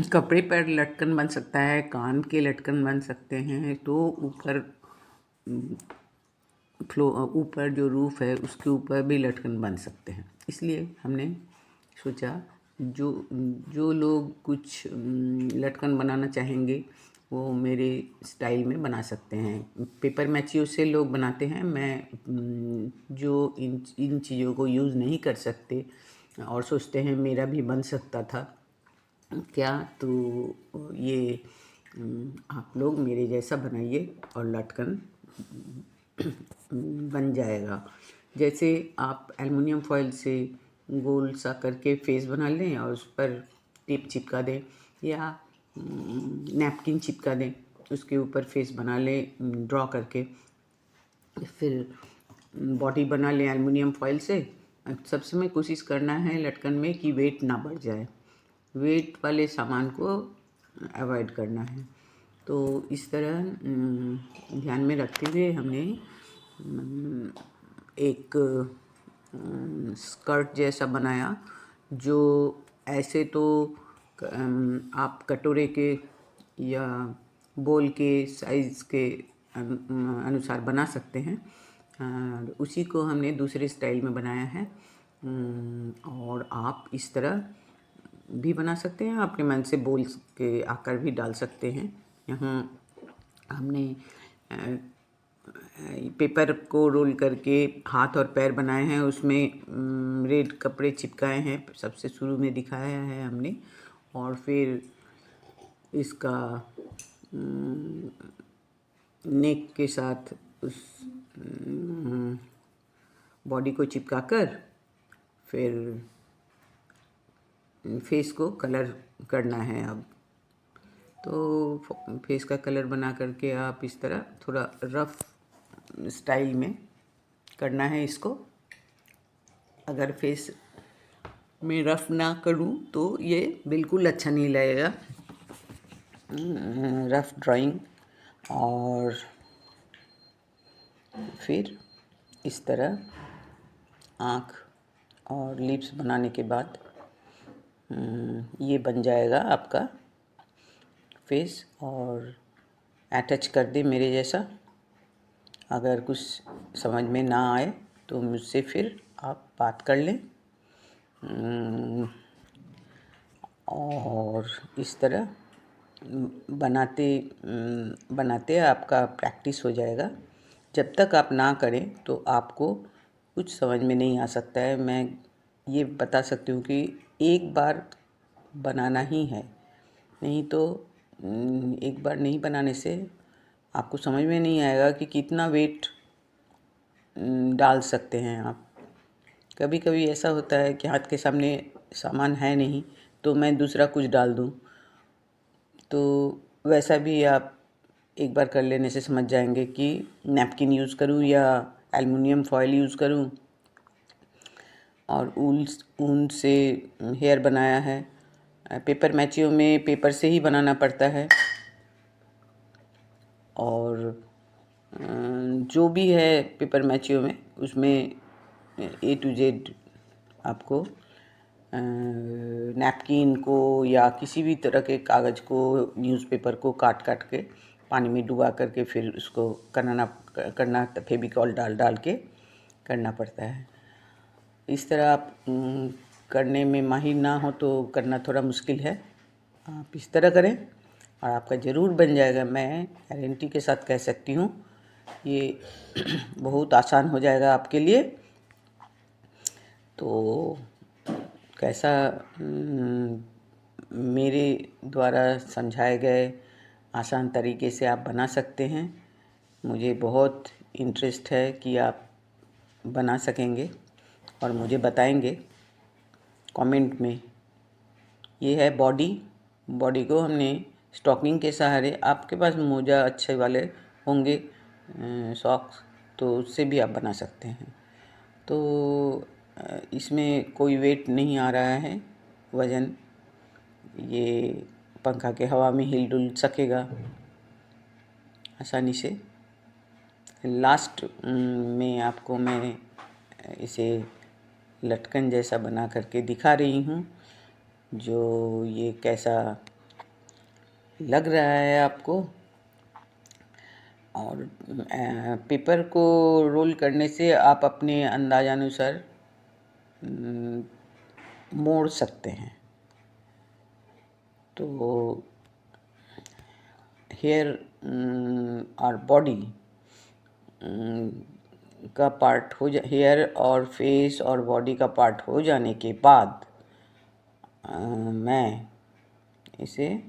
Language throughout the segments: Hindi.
कपड़े पर लटकन बन सकता है, कान के लटकन बन सकते हैं, तो ऊपर ऊपर जो रूफ़ है उसके ऊपर भी लटकन बन सकते हैं। इसलिए हमने सोचा जो जो लोग कुछ लटकन बनाना चाहेंगे वो मेरे स्टाइल में बना सकते हैं। पेपर मैचियों से लोग बनाते हैं, मैं जो इन चीज़ों को यूज़ नहीं कर सकते और सोचते हैं मेरा भी बन सकता था क्या, तो ये आप लोग मेरे जैसा बनाइए और लटकन बन जाएगा। जैसे आप एल्युमिनियम फॉइल से गोल सा करके फेस बना लें और उस पर टेप चिपका दें या नैपकिन चिपका दें, उसके ऊपर फेस बना लें ड्रॉ करके। फिर बॉडी बना लें एल्युमिनियम फॉइल से। सब समय कोशिश करना है लटकन में कि वेट ना बढ़ जाए, वेट वाले सामान को अवॉइड करना है। तो इस तरह ध्यान में रखते हुए हमने एक स्कर्ट जैसा बनाया, जो ऐसे तो आप कटोरे के या बोल के साइज़ के अनुसार बना सकते हैं। उसी को हमने दूसरे स्टाइल में बनाया है। और आप इस तरह भी बना सकते हैं, अपने मन से बोल के आकार भी डाल सकते हैं। यहाँ हमने पेपर को रोल करके हाथ और पैर बनाए हैं, उसमें रेड कपड़े चिपकाए हैं, सबसे शुरू में दिखाया है हमने। और फिर इसका नेक के साथ उस बॉडी को चिपकाकर फिर फेस को कलर करना है। अब तो फेस का कलर बना करके आप इस तरह थोड़ा रफ स्टाइल में करना है इसको। अगर फेस में रफ ना करूं तो ये बिल्कुल अच्छा नहीं लगेगा रफ ड्राइंग। और फिर इस तरह आँख और लिप्स बनाने के बाद ये बन जाएगा आपका फेस। और अटैच कर दे मेरे जैसा। अगर कुछ समझ में ना आए तो मुझसे फिर आप बात कर लें। और इस तरह बनाते बनाते आपका प्रैक्टिस हो जाएगा। जब तक आप ना करें तो आपको कुछ समझ में नहीं आ सकता है। मैं ये बता सकती हूँ कि एक बार बनाना ही है, नहीं तो एक बार नहीं बनाने से आपको समझ में नहीं आएगा कि कितना वेट डाल सकते हैं आप। कभी कभी ऐसा होता है कि हाथ के सामने सामान है नहीं तो मैं दूसरा कुछ डाल दूँ, तो वैसा भी आप एक बार कर लेने से समझ जाएंगे कि नैपकिन यूज़ करूँ या एल्युमिनियम फॉयल यूज़ करूँ। और ऊन से हेयर बनाया है। पेपर मैचियों में पेपर से ही बनाना पड़ता है। और जो भी है पेपर मैचियों में, उसमें A to Z आपको नैपकिन को या किसी भी तरह के कागज़ को, न्यूज़पेपर को काट काट के पानी में डुबा करके फिर उसको करना फेविकॉल डाल डाल के करना पड़ता है। इस तरह आप करने में माहिर ना हो तो करना थोड़ा मुश्किल है। आप इस तरह करें और आपका ज़रूर बन जाएगा। मैं गारंटी के साथ कह सकती हूँ ये बहुत आसान हो जाएगा आपके लिए। तो कैसा मेरे द्वारा समझाए गए आसान तरीके से आप बना सकते हैं। मुझे बहुत इंटरेस्ट है कि आप बना सकेंगे और मुझे बताएंगे कमेंट में। ये है बॉडी को हमने स्टॉकिंग के सहारे, आपके पास मोजा अच्छे वाले होंगे सॉक्स, तो उससे भी आप बना सकते हैं। तो इसमें कोई वेट नहीं आ रहा है, वज़न ये पंखा के हवा में हिल डुल सकेगा आसानी से। लास्ट में आपको मैं इसे लटकन जैसा बना करके दिखा रही हूँ, जो ये कैसा लग रहा है आपको। और पेपर को रोल करने से आप अपने अंदाज़ानुसार मोड़ सकते हैं। तो हेयर और बॉडी का पार्ट हेयर और फेस और बॉडी का पार्ट हो जाने के बाद मैं इसे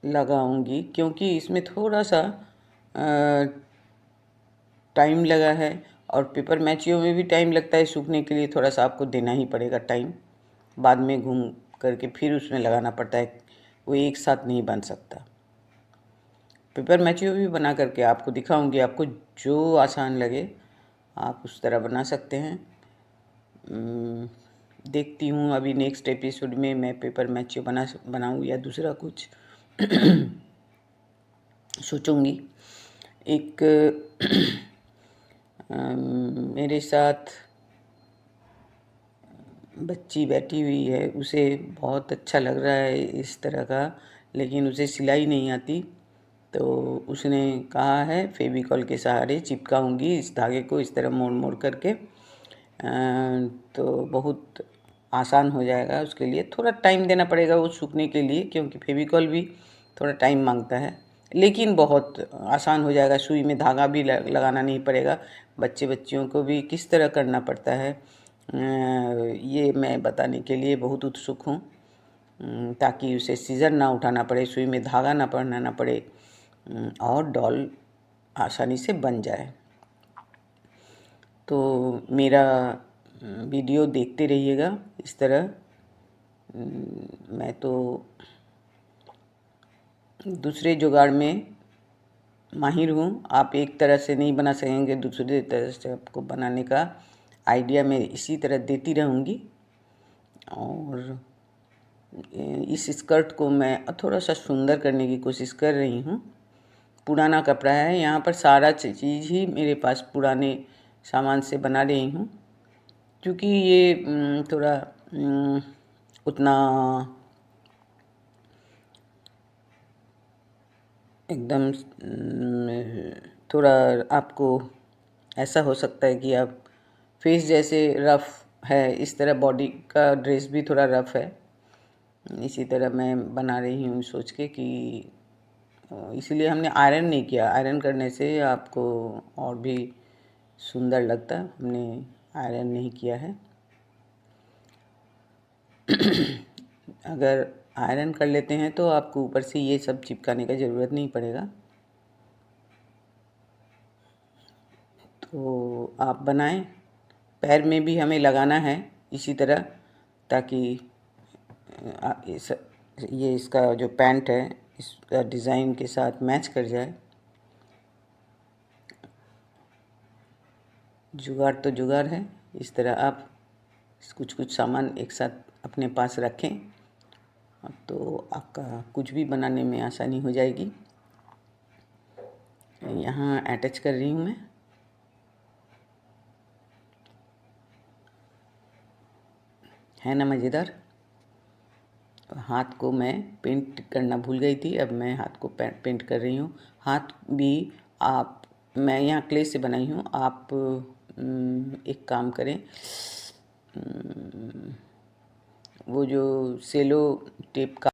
लगाऊंगी, क्योंकि इसमें थोड़ा सा टाइम लगा है और पेपर मैचियों में भी टाइम लगता है सूखने के लिए, थोड़ा सा आपको देना ही पड़ेगा टाइम। बाद में घूम करके फिर उसमें लगाना पड़ता है, वो एक साथ नहीं बन सकता। पेपर मैचियो भी बना करके आपको दिखाऊंगी, आपको जो आसान लगे आप उस तरह बना सकते हैं। देखती हूँ अभी नेक्स्ट एपिसोड में मैं पेपर मैचियो बनाऊँ या दूसरा कुछ सोचूंगी। एक मेरे साथ बच्ची बैठी हुई है, उसे बहुत अच्छा लग रहा है इस तरह का, लेकिन उसे सिलाई नहीं आती। तो उसने कहा है फेविकॉल के सहारे चिपकाऊंगी इस धागे को इस तरह मोड़ मोड़ करके, तो बहुत आसान हो जाएगा उसके लिए। थोड़ा टाइम देना पड़ेगा वो सूखने के लिए, क्योंकि फेविकॉल भी थोड़ा टाइम मांगता है, लेकिन बहुत आसान हो जाएगा। सुई में धागा भी लगाना नहीं पड़ेगा। बच्चियों को भी किस तरह करना पड़ता है ये मैं बताने के लिए बहुत उत्सुक हूँ, ताकि उसे सीज़र ना उठाना पड़े, सुई में धागा ना पहनाना पड़े और डॉल आसानी से बन जाए। तो मेरा वीडियो देखते रहिएगा इस तरह। मैं तो दूसरे जुगाड़ में माहिर हूँ, आप एक तरह से नहीं बना सकेंगे, दूसरे तरह से आपको बनाने का आइडिया मैं इसी तरह देती रहूँगी। और इस स्कर्ट को मैं थोड़ा सा सुंदर करने की कोशिश कर रही हूँ। पुराना कपड़ा है, यहाँ पर सारा चीज़ ही मेरे पास पुराने सामान से बना रही हूँ, क्योंकि ये थोड़ा उतना एकदम थोड़ा आपको ऐसा हो सकता है कि आप फेस जैसे रफ़ है, इस तरह बॉडी का ड्रेस भी थोड़ा रफ़ है। इसी तरह मैं बना रही हूँ सोच के कि इसीलिए हमने आयरन नहीं किया। आयरन करने से आपको और भी सुंदर लगता, हमने आयरन नहीं किया है। अगर आयरन कर लेते हैं तो आपको ऊपर से ये सब चिपकाने का ज़रूरत नहीं पड़ेगा। तो आप बनाएं। पैर में भी हमें लगाना है इसी तरह, ताकि ये इसका जो पैंट है इसका डिज़ाइन के साथ मैच कर जाए। जुगाड़ तो जुगाड़ है, इस तरह आप कुछ कुछ सामान एक साथ अपने पास रखें तो आपका कुछ भी बनाने में आसानी हो जाएगी। यहाँ अटैच कर रही हूँ मैं। है ना मज़ेदार। हाथ को मैं पेंट करना भूल गई थी, अब मैं हाथ को पेंट कर रही हूँ। हाथ भी आप, मैं यहाँ क्ले से बनाई हूँ, आप एक काम करें, वो जो सेलो टेप का